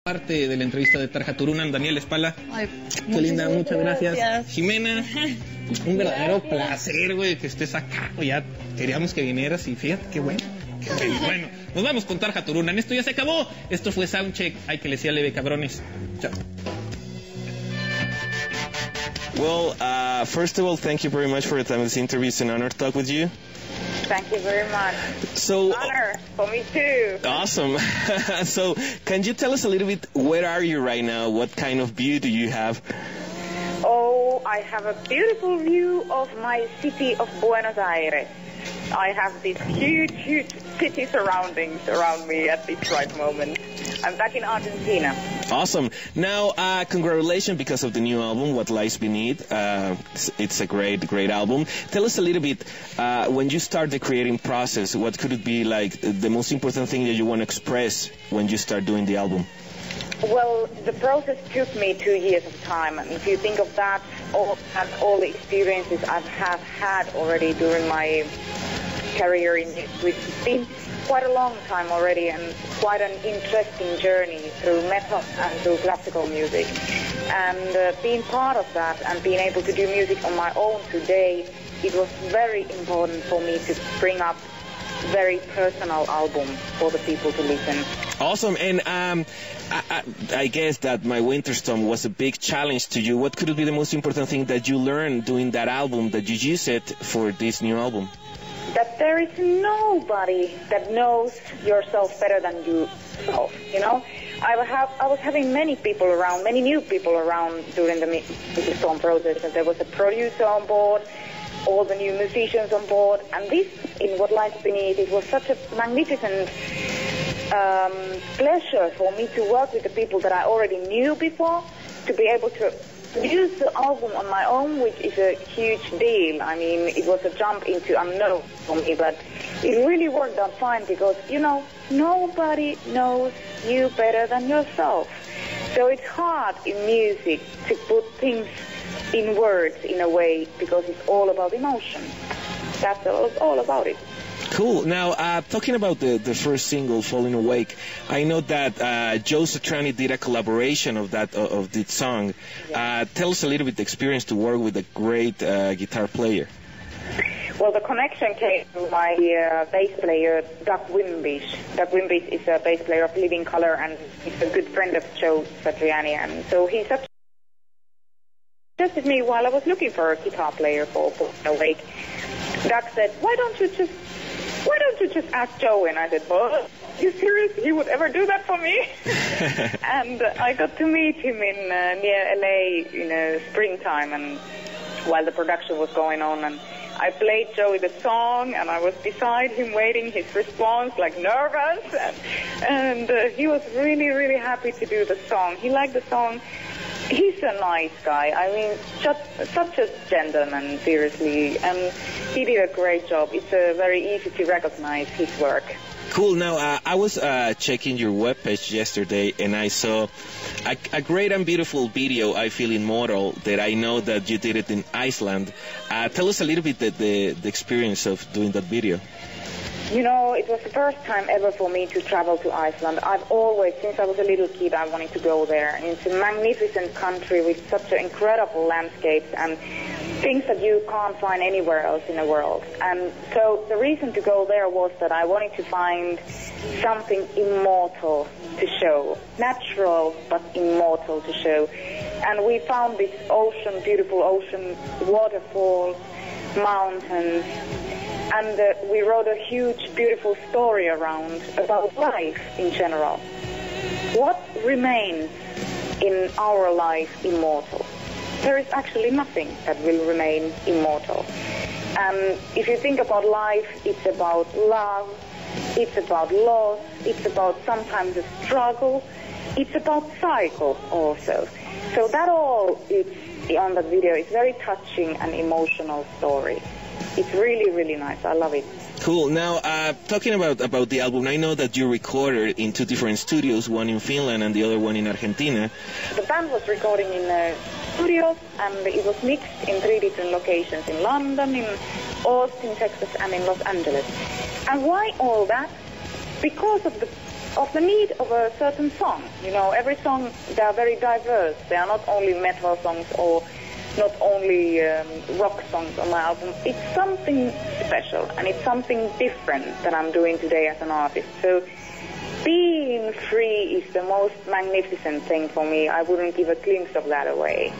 Parte de la entrevista de Tarja Turunen, Daniel Espala. Ay, qué linda, muchas gracias. Jimena, un verdadero placer, güey, que estés acá. Ya queríamos que vinieras y fíjate, qué bueno. Bueno, nos vamos con Tarja Turunen. Esto ya se acabó. Esto fue Soundcheck. Ay, que les sea leve, cabrones. Chao. Well, first of all, thank you very much for the time of this interview. It's an honor to talk with you. Thank you very much. So, honor for me too. Awesome. So, can you tell us a little bit, where are you right now? What kind of view do you have? Oh, I have a beautiful view of my city of Buenos Aires. I have this huge, huge city surroundings around me at this right moment. I'm back in Argentina. Awesome. Now, congratulations because of the new album, What Lies Beneath. It's a great, great album. Tell us a little bit, when you start the creating process, what could it be like the most important thing that you want to express when you start doing the album? Well, the process took me 2 years of time, and if you think of that, all the experiences I have had already during my career in music, it's been quite a long time already and quite an interesting journey through metal and through classical music. And being part of that and being able to do music on my own today, it was very important for me to bring up very personal album for the people to listen. Awesome. And I guess that My Winter Storm was a big challenge to you. What could be the most important thing that you learned doing that album that you use it for this new album? That there is nobody that knows yourself better than yourself, you know? I was having many people around, many new people around during the Winter Storm process, and there was a producer on board, all the new musicians on board, and this, in What Lies Beneath, it was such a magnificent pleasure for me to work with the people that I already knew before, to be able to produce the album on my own, which is a huge deal. I mean, it was a jump into unknown for me, but it really worked out fine because, you know, nobody knows you better than yourself. So it's hard in music to put things in words in a way because it's all about emotion. That's all about it. Cool. Now, talking about the first single, Falling Awake, I know that Joe Satriani did a collaboration of this song. Yes. Tell us a little bit the experience to work with a great guitar player. Well, the connection came to my bass player, Doug Wimbish. Doug Wimbish is a bass player of Living Colour, and he's a good friend of Joe Satriani. And so he suggested me while I was looking for a guitar player for Falling Awake. Doug said, why don't you just ask Joe? And I said, well, you serious? He would ever do that for me? And I got to meet him in near LA in springtime, and while the production was going on, and I played Joey the song, and I was beside him waiting his response, like nervous, and he was really, really happy to do the song. He liked the song. He's a nice guy. I mean, such a gentleman, seriously, and he did a great job. It's very easy to recognize his work. Cool. Now, I was checking your webpage yesterday, and I saw a great and beautiful video, I Feel Immortal, that I know that you did it in Iceland. Tell us a little bit the experience of doing that video. You know, it was the first time ever for me to travel to Iceland. I've always, since I was a little kid, I wanted to go there. And it's a magnificent country with such incredible landscapes and things that you can't find anywhere else in the world. And so the reason to go there was that I wanted to find something immortal to show. Natural, but immortal to show. And we found this ocean, beautiful ocean, waterfalls, mountains, and we wrote a huge, beautiful story around about life in general. What remains in our life immortal? There is actually nothing that will remain immortal. And if you think about life, it's about love, it's about loss, it's about sometimes a struggle, it's about cycle also. So that all is on that video. It's very touching and emotional story. It's really, really nice. I love it. Cool. Now, talking about the album, I know that you recorded in 2 different studios, one in Finland and the other one in Argentina. The band was recording in a studio, and it was mixed in 3 different locations, in London, in Austin, Texas, and in Los Angeles. And why all that? Because of the of the need of a certain song. You know, every song, they are very diverse. They are not only metal songs or not only rock songs on my album. It's something special, and it's something different that I'm doing today as an artist. So being free is the most magnificent thing for me. I wouldn't give a glimpse of that away.